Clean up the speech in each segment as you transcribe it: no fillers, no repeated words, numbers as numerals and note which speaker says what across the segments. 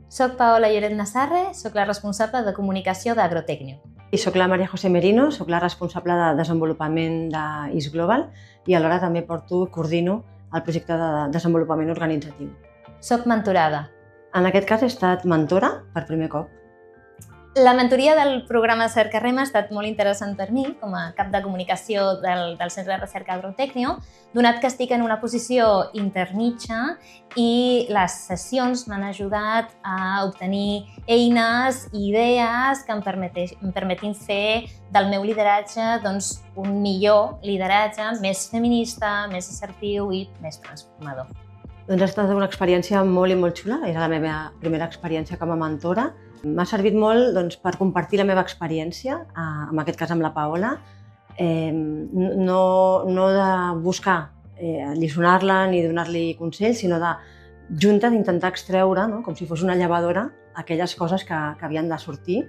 Speaker 1: Soc Paola Lloret Nassarre, soc la responsable de comunicació d'Agrotecnio.
Speaker 2: I soc la Maria José Merino, soc la responsable de desenvolupament d'East Global i alhora també coordino el projecte de desenvolupament organitzatiu.
Speaker 1: Soc mentorada.
Speaker 2: En aquest cas he estat mentora per primer cop.
Speaker 1: La mentoria del programa de Cerca Rem ha estat molt interessant per mi, com a cap de comunicació del Centre de Recerca Agrotecnio, donat que estic en una posició intermitja i les sessions m'han ajudat a obtenir eines i idees que em permetin fer del meu lideratge un millor lideratge, més feminista, més assertiu i més transformador.
Speaker 2: Ha estat una experiència molt i molt xula, era la meva primera experiència com a mentora. M'ha servit molt per compartir la meva experiència, en aquest cas amb la Paola, no de buscar alliçonar-la ni donar-li consells, sinó de juntes intentar extreure, com si fos una llevadora, aquelles coses que havien de sortir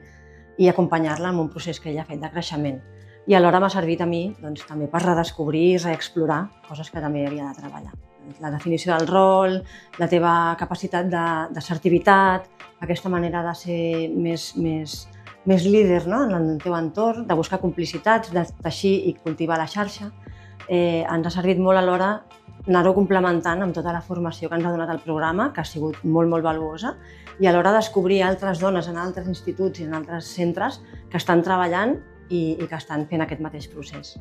Speaker 2: i acompanyar-la en un procés que ella ha fet de creixement. I alhora m'ha servit a mi també per redescobrir i reexplorar coses que també havia de treballar. La definició del rol, la teva capacitat d'assertivitat, aquesta manera de ser més líder en el teu entorn, de buscar complicitats, de teixir i cultivar la xarxa. Ens ha servit molt alhora anar-ho complementant amb tota la formació que ens ha donat el programa, que ha sigut molt, molt valuosa, i alhora descobrir altres dones en altres instituts i en altres centres que estan treballant i que estan fent aquest mateix procés.